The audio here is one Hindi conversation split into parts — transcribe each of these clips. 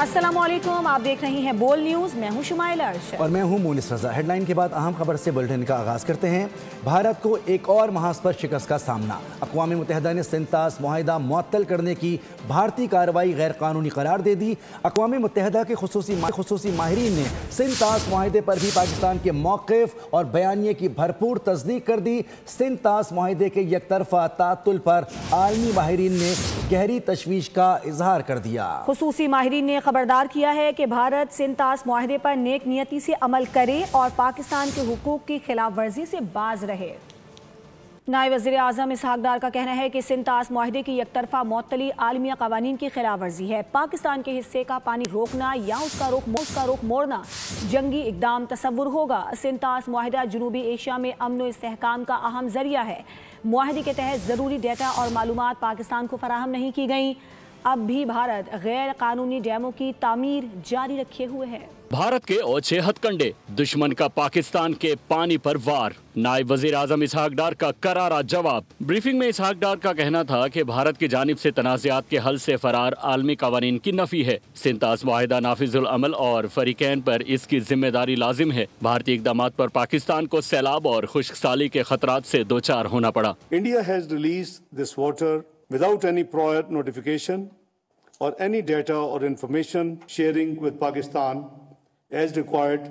अस्सलामुअलैकुम, आप देख रही हैं बोल न्यूज़। मैं हूं शुमाइल अर्शद और मैं हूं मोनिस रजा। हेडलाइन के बाद अहम खबर से बुलेटिन का आगाज करते हैं। भारत को एक और महास्पद शिकस्त का सामना। अक़वाम मुत्तहिदा ने सिंतास मुआहिदा मुअत्तल करने की भारतीय कार्रवाई गैर कानूनी करार दे दी। अक़वाम मुत्तहिदा के खुसूसी माहिरीन ने सिंतास मुआहिदे पर भी पाकिस्तान के मौक़िफ़ और बयानिए की भरपूर तस्दीक कर दी। सिंतास मुआहिदे के यकतरफा ताअत्तुल पर आलमी माहिरीन ने गहरी तशवीश का इजहार कर दिया। खुसूसी माहिरीन ने खबरदार किया है कि भारत सिंतास मुआहिदे पर नेक नियति से अमल करे और पाकिस्तान के हुकूक की खिलाफ वर्जी से बाज रहे। नायब वज़ीर आज़म इसहाक डार का कहना है कि सिंतास मुआहिदे की यकतरफा मुअत्तली आलमी क़वानीन की खिलाफ वर्जी है। पाकिस्तान के हिस्से का पानी रोकना या उसका रुख मोड़ना जंगी इक़दाम तसव्वुर होगा। सिंतास मुआहिदा जनूबी एशिया में अमन व इस्तेहकाम का अहम ज़रिया है। मुआहिदे के तहत ज़रूरी डेटा और मालूमात पाकिस्तान को फराहम नहीं की गई। अब भी भारत गैर कानूनी डैमों की तामीर जारी रखे हुए है। भारत के ओछे हथकंडे, दुश्मन का पाकिस्तान के पानी पर वार। नायब वज़ीर आज़म इसहाक डार का करारा जवाब। ब्रीफिंग में इसहाक डार का कहना था कि भारत की जानिब से तनाज़ात के हल से फरार आलमी कवानीन की नफी है। सिंतास मुआहिदा नाफिजुल अमल और फरीकैन पर इसकी जिम्मेदारी लाजिम है। भारतीय इक़दामात पर पाकिस्तान को सैलाब और खुश्क साली के खतरात से दो चार होना पड़ा। India has released this water without any prior notification or any data or information sharing with Pakistan as required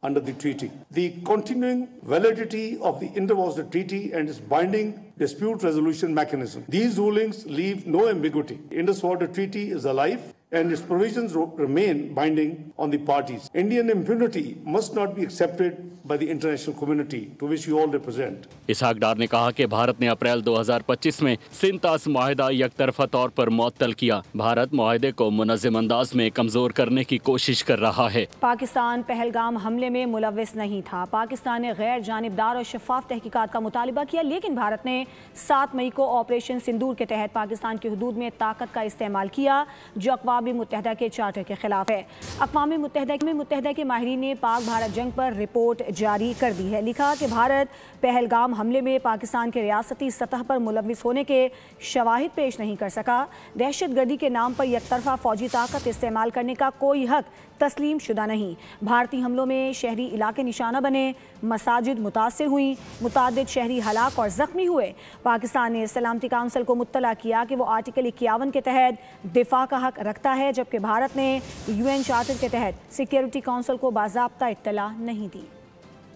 under the treaty. The continuing validity of the Inter-Water Treaty and its binding dispute resolution mechanism. These rulings leave no ambiguity. Indus-Water Treaty is alive and its provisions remain binding on the parties. Indian impunity must not be accepted by the international community to which you all represent. इसहाक डार ने कहा कि भारत ने अप्रैल 2025 में सिंतास मुआहिदा यकतरफा तौर पर मुअत्तल किया। भारत मुआहिदे को मुनज़्ज़म अंदाज में कमजोर करने की कोशिश कर रहा है। पाकिस्तान पहलगाम हमले में मुलव्विस नहीं था। पाकिस्तान ने गैर जानिबदार और शफाफ तहकीकात का मुतालिबा किया, लेकिन भारत ने 7 मई को ऑपरेशन सिंदूर के तहत पाकिस्तान की हुदूद में ताकत का इस्तेमाल किया, जो अक़वाम मुत्तहिदा के चार्टर के खिलाफ है। अक़वाम मुत्तहिदा के माहिरीन ने पाक भारत जंग पर रिपोर्ट जारी कर दी है। लिखा कि भारत पहलगाम हमले में पाकिस्तान के रियासती सतह पर मुलव्विस होने के शवाहिद पेश नहीं कर सका। दहशतगर्दी के नाम पर यकतरफा फौजी ताकत इस्तेमाल करने का कोई हक तस्लीम शुदा नहीं। भारतीय हमलों में शहरी इलाके निशाना बने, मसाजिद मुतासिर हुई, मुतादिद शहरी हलाक और ज़ख्मी हुए। पाकिस्तान ने सलामती काउंसिल को मुत्तला किया कि वो आर्टिकल 51 के तहत दिफा का हक रखता है, जबकि भारत ने UN चार्टर के तहत सिक्योरिटी काउंसिल को बाज़ाब्ता इत्तला नहीं दी।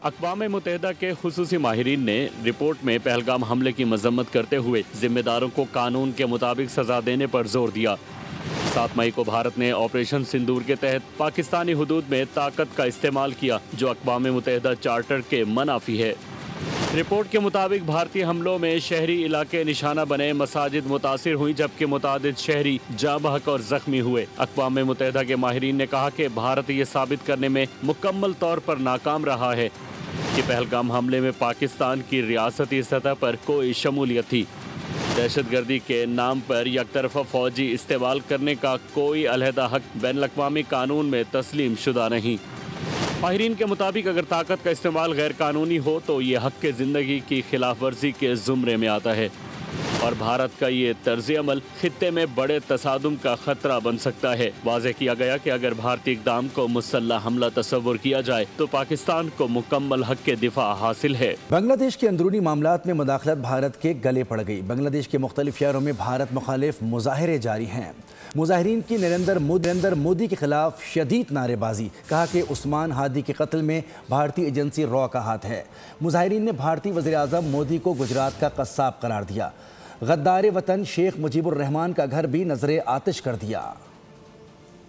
अक़वाम मुत्तहिदा के खुसूसी माहिरीन ने रिपोर्ट में पहलगाम हमले की मजम्मत करते हुए जिम्मेदारों को कानून के मुताबिक सजा देने पर जोर दिया। 7 मई को भारत ने ऑपरेशन सिंदूर के तहत पाकिस्तानी हुदूद में ताकत का इस्तेमाल किया, जो अक़वाम मुत्तहिदा चार्टर के मनाफी है। रिपोर्ट के मुताबिक भारतीय हमलों में शहरी इलाके निशाना बने, मसाजिद मुतासिर हुई, जबकि मुतादिद शहरी जाँ बहक और जख्मी हुए। अक़वाम मुत्तहिदा के माहिरीन ने कहा कि भारत ये साबित करने में मुकम्मल तौर पर नाकाम रहा है कि पहलगाम हमले में पाकिस्तान की रियासती सतह पर कोई शमूलियत थी। दहशतगर्दी के नाम पर यकतरफा फौजी इस्तेमाल करने का कोई अलहदा हक बैनुल-अक़वामी कानून में तस्लीम शुदा नहीं। माहिरीन के मुताबिक अगर ताकत का इस्तेमाल गैर कानूनी हो तो ये हक के ज़िंदगी की खिलाफ वर्जी के ज़ुमरे में आता है और भारत का ये तर्ज अमल खित्ते में बड़े तसादुम का खतरा बन सकता है। वाज़ेह किया गया कि अगर भारतीय इक़दाम को मुसल्लह हमला तस्वुर किया जाए तो पाकिस्तान को मुकम्मल हक के दिफा हासिल है। बांग्लादेश के अंदरूनी मामलात में मुदाखलत भारत के गले पड़ गई। बांग्लादेश के मुख्तलिफ शहरों में भारत मुखालिफ मुजाहरे जारी हैं। मुजाहिरीन की नरेंद्र मोदी के खिलाफ शदीद नारेबाजी। कहा कि उस्मान हादी के कत्ल में भारतीय एजेंसी रॉ का हाथ है। मुजाहिरीन ने भारतीय वज़ीर आज़म मोदी को गुजरात का कस्साब करार दिया। गद्दार वतन शेख मुजीबुर रहमान का घर भी नजरे आतिश कर दिया।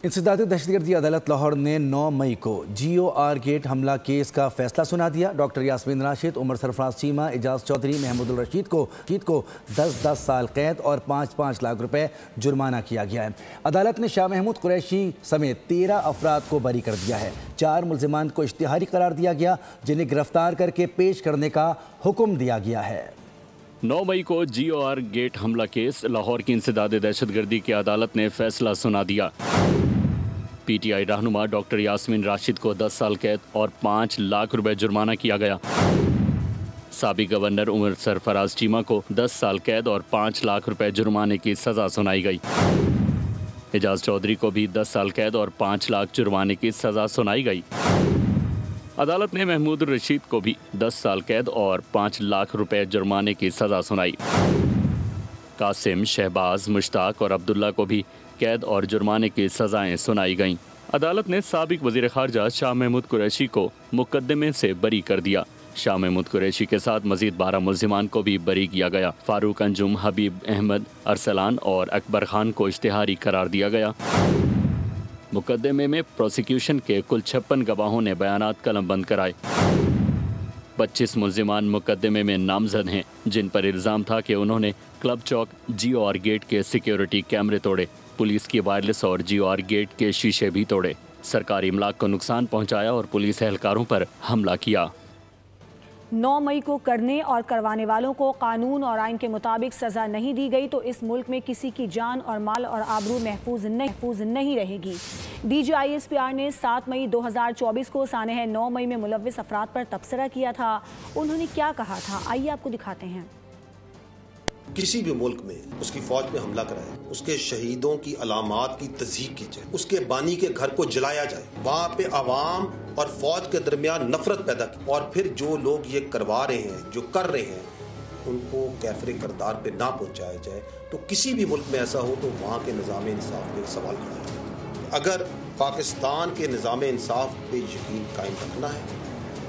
इंसदादी दहशतगर्दी अदालत लाहौर ने 9 मई को GOR गेट हमला केस का फैसला सुना दिया। डॉक्टर यास्मीन राशिद, उमर सरफराज चीमा, एजाज चौधरी, महमूदुल रशीद को 10-10 साल कैद और 5-5 लाख रुपए जुर्माना किया गया है। अदालत ने शाह महमूद कुरैशी समेत 13 अफराद को बरी कर दिया है। 4 मुल्ज़िमान को इश्तिहारी करार दिया गया, जिन्हें गिरफ्तार करके पेश करने का हुक्म दिया गया है। 9 मई को GOR गेट हमला केस लाहौर की इंसदादी दहशतगर्दी की अदालत ने फैसला सुना दिया। PTI रहनुमा डॉक्टर यास्मीन राशिद को 10 साल कैद और 5 लाख रुपए जुर्माना किया गया। साबिक गवर्नर उमर सरफराज चीमा को 10 साल कैद और 5 लाख रुपए जुर्माने की सजा सुनाई गई। एजाज चौधरी को भी 10 साल कैद और 5 लाख जुर्माने की सजा सुनाई गई। अदालत ने महमूद रशीद को भी 10 साल कैद और 5 लाख रुपए जुर्माने की सजा सुनाई। कासिम, शहबाज, मुश्ताक और अब्दुल्ला को भी कैद और जुर्माने की सजाएं सुनाई गईं। अदालत ने साबिक वजीर खारजा शाह महमूद कुरैशी को मुकदमे से बरी कर दिया। शाह महमूद कुरैशी के साथ मजीद 12 मुल्जिमान को भी बरी किया गया। फारूक अंजुम, हबीब अहमद, अरसलान और अकबर खान को इश्तिहारी करार दिया गया। मुकदमे में प्रोसिक्यूशन के कुल 56 गवाहों ने बयानात कलमबंद कराए। 25 मुल्जिमान मुकदमे में नामजद हैं, जिन पर इल्ज़ाम था कि उन्होंने क्लब चौक GOR गेट के सिक्योरिटी कैमरे तोड़े, पुलिस की वायरलेस और GOR गेट के शीशे भी तोड़े, सरकारी इमलाक को नुकसान पहुंचाया और पुलिस एहलकारों पर हमला किया। 9 मई को करने और करवाने वालों को कानून और आइन के मुताबिक सजा नहीं दी गई तो इस मुल्क में किसी की जान और माल और आबरू महफूज नहीं रहेगी। DG ISPR ने 7 मई 2024 को सानह 9 मई में मुलव्विस अफराद पर तबसरा किया था। उन्होंने क्या कहा था, आइए आपको दिखाते हैं। किसी भी मुल्क में उसकी फौज पे हमला कराए, उसके शहीदों की अलामात की तस्दीक की जाए, उसके बानी के घर को जलाया जाए, वहाँ पे आवाम और फौज के दरमियान नफरत पैदा की, और फिर जो लोग ये करवा रहे हैं, जो कर रहे हैं, उनको कैफरे करदार पे ना पहुँचाया जाए, तो किसी भी मुल्क में ऐसा हो तो वहाँ के निज़ाम इंसाफ पे सवाल खड़ा है। अगर पाकिस्तान के निज़ाम इंसाफ पे यकीन कायम रखना है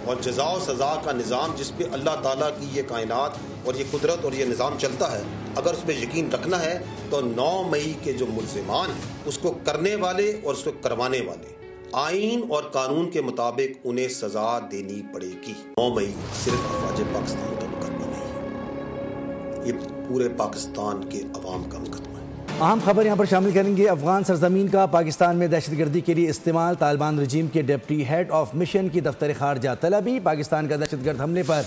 और जज़ा और सज़ा का निज़ाम जिस पे अल्लाह ताला की ये कायनात और ये कुदरत और ये निज़ाम चलता है, अगर उस पर यकीन रखना है तो 9 मई के जो मुल्ज़िमान हैं उसको करने वाले और उसको करवाने वाले आइन और कानून के मुताबिक उन्हें सज़ा देनी पड़ेगी। 9 मई सिर्फ अफवाज पाकिस्तान का मुकदमा नहीं है, ये पूरे पाकिस्तान के अवाम का मुकदमा है। अहम खबर यहाँ पर शामिल करेंगे। अफगान सरजमीन का पाकिस्तान में दहशतगर्दी के लिए इस्तेमाल, तालिबान रजीम के डिप्टी हेड ऑफ मिशन की दफ्तर खारजा तलबी। पाकिस्तान का दहशतगर्द हमले पर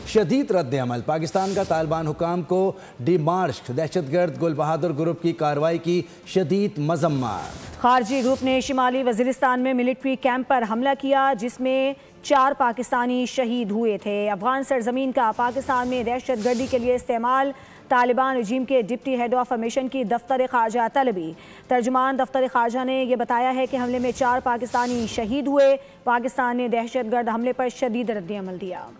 शदीद रद्द अमल। पाकिस्तान का तालिबान हुकाम को डिमार्श, दहशतगर्द गुल बहादुर ग्रुप की कार्रवाई की शदीद मजम्मत। खारजी ग्रुप ने शिमाली वजीरिस्तान में मिलिट्री कैंप पर हमला किया, जिसमें 4 पाकिस्तानी शहीद हुए थे। अफगान सरजमीन का पाकिस्तान में दहशतगर्दी के लिए इस्तेमाल, तालिबान रजीम के डिप्टी हेड ऑफ मिशन की दफ्तर खारजा तलबी। तर्जुमान दफ्तर खारजा ने यह बताया है कि हमले में 4 पाकिस्तानी शहीद हुए। पाकिस्तान ने दहशतगर्द हमले पर शदीद रद्द-ए-अमल दिया।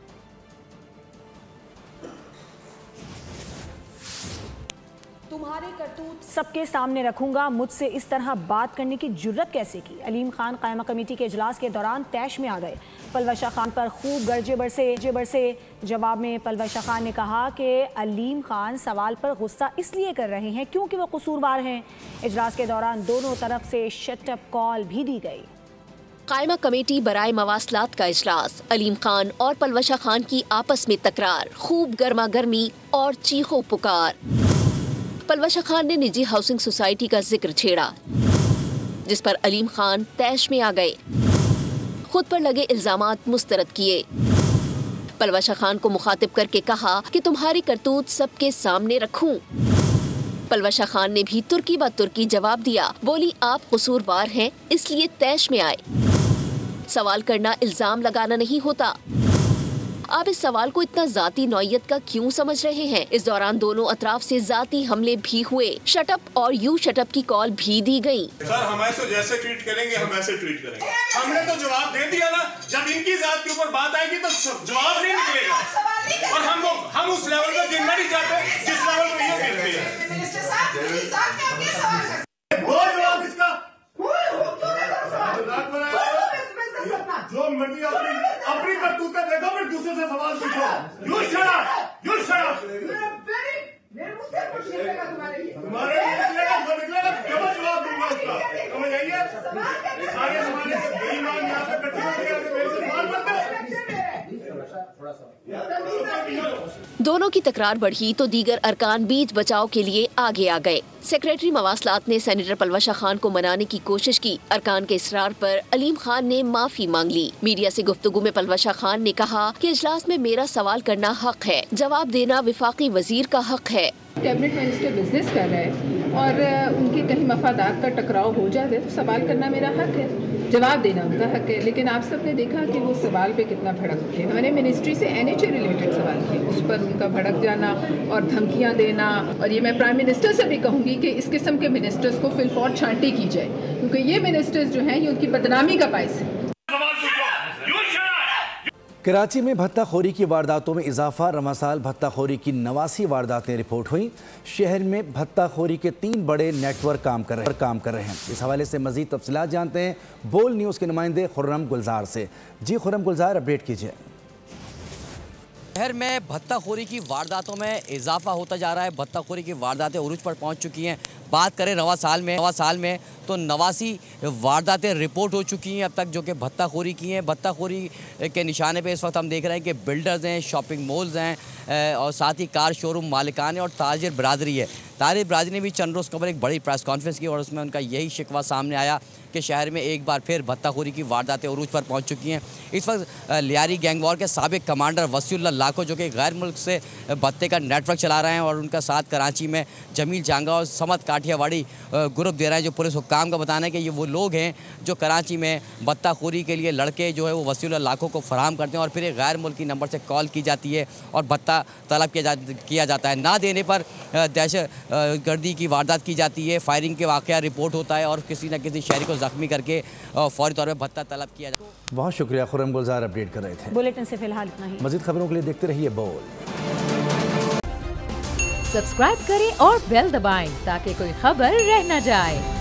तुम्हारे करतूत सबके सामने रखूंगा, मुझसे इस तरह बात करने की जुर्रत कैसे की। अलीम खान कायमा कमेटी के इजलास के दौरान तैश में आ गए। पलवशा खान पर खूब गर्जे बरसे। जवाब में पलवशा खान ने कहा कि अलीम खान सवाल पर गुस्सा इसलिए कर रहे हैं क्योंकि वो कसूरवार हैं। इजलास के दौरान दोनों तरफ से शटअप कॉल भी दी गई। कायमा कमेटी बराए मवासलात का इजलास, अलीम खान और पलवशा खान की आपस में तकरार, खूब गर्मा गर्मी और चीखों पुकार। पलवशा खान ने निजी हाउसिंग सोसाइटी का जिक्र छेड़ा, जिस पर अलीम खान तैश में आ गए, खुद पर लगे इल्जामात मुस्तरद किए। पलवशा खान को मुखातिब करके कहा कि तुम्हारी करतूत सबके सामने रखूं। पलवशा खान ने भी तुर्की ब तुर्की जवाब दिया। बोली, आप कसूरवार हैं इसलिए तैश में आए। सवाल करना इल्जाम लगाना नहीं होता। आप इस सवाल को इतना जाती नौयत का क्यों समझ रहे हैं? इस दौरान दोनों अतराफ से जाती हमले भी हुए। शटअप और यू शटअप की कॉल भी दी गई। सर, हमें तो जैसे ट्रीट करेंगे हम वैसे ट्रीट करेंगे। हमने तो जवाब दे दिया ना, जब इनकी जात के ऊपर बात आएगी तो जवाब नहीं निकलेगा। और हम उस लेवल पर गिरना नहीं चाहते जिस लेवल पर ये गिरते हैं। जो मर्जी अपनी करतूतें देखो, फिर दूसरे से सवाल पूछो। You shut up. तुम्हारे निकलेगा जवाब दूंगा उसका, समझ आइए। सारे हमारे बेईमान यहाँ पे इकट्ठे हो गए, सवाल करते। दोनों की तकरार बढ़ी तो दीगर अरकान बीच बचाव के लिए आगे आ गए। सेक्रेटरी मवासलात ने सेनेटर पलवशा खान को मनाने की कोशिश की। अरकान के इसरार पर अलीम खान ने माफी मांग ली। मीडिया से गुफ्तगू में पलवशा खान ने कहा कि इजलास में मेरा सवाल करना हक है, जवाब देना विफाकी वजीर का हक है। कैबिनेट मिनिस्टर बिजनेस कर रहे हैं और उनके कहीं मफादात का टकराव हो जाए तो सवाल करना मेरा हक है, जवाब देना उनका हक है। लेकिन आप सब ने देखा कि वो सवाल पे कितना भड़क उठे। मैंने मिनिस्ट्री से NHA रिलेटेड सवाल किए, उस पर उनका भड़क जाना और धमकियां देना। और ये मैं प्राइम मिनिस्टर से भी कहूँगी कि इस किस्म के मिनिस्टर्स को फिलफौर छांटी की जाए, क्योंकि ये मिनिस्टर्स जो हैं ये उनकी बदनामी का बायस है। कराची में भत्ताखोरी की वारदातों में इजाफा। रवां साल भत्ताखोरी की 89 वारदातें रिपोर्ट हुई। शहर में भत्ताखोरी के 3 बड़े नेटवर्क काम कर रहे हैं। इस हवाले से मजीद तफसीलात जानते हैं बोल न्यूज़ के नुमाइंदे खुर्रम गुलजार से। जी खुर्रम गुलजार, अपडेट कीजिए। शहर में भत्ताखोरी की वारदातों में इजाफा होता जा रहा है। भत्ताखोरी की वारदातें उरूज पर पहुंच चुकी हैं। बात करें रवा साल में तो 89 वारदातें रिपोर्ट हो चुकी हैं अब तक, जो कि भत्ताखोरी की हैं। भत्ताखोरी के निशाने पे इस वक्त हम देख रहे हैं कि बिल्डर्स हैं, शॉपिंग मॉल्स हैं और साथ ही कार शोरूम मालिकान और ताजिर बरादरी है। ताजिर बरादरी ने भी चंद रोज़ कबल एक बड़ी प्रेस कॉन्फ्रेंस की और उसमें उनका यही शिकवा सामने आया कि शहर में एक बार फिर भत्ताखोरी की वारदातें उरूज पर पहुंच चुकी हैं। इस वक्त लियारी गैंगवॉर के साबिक कमांडर वसीउल्लाह लाखो, जो कि गैर मुल्क से भत्ते का नेटवर्क चला रहे हैं, और उनका साथ कराची में जमील जांगा और समत काठियावाड़ी ग्रुप दे रहे हैं। जो पुलिस हुक्काम का बताना है कि ये वो लोग हैं जो कराची में भत्ताखोरी के लिए लड़के जो है वो वसीउल्लाह लाखो को फराहम करते हैं और फिर एक गैर मुल्की नंबर से कॉल की जाती है और भत्ता तलब किया जाता है। ना देने पर दहशत गर्दी की वारदात की जाती है, फायरिंग के वाक़या रिपोर्ट होता है और किसी न किसी शहरी को ज़ख्मी करके फौरी तौर पर भत्ता तलब किया जाता है। बहुत शुक्रिया खुर्रम गुलजार, अपडेट कर रहे थे। बुलेटिन से फिलहाल इतना ही। मज़ीद खबरों के लिए देखते रहिए बोल। सब्सक्राइब करें और बेल दबाएं ताकि कोई खबर रह न जाए।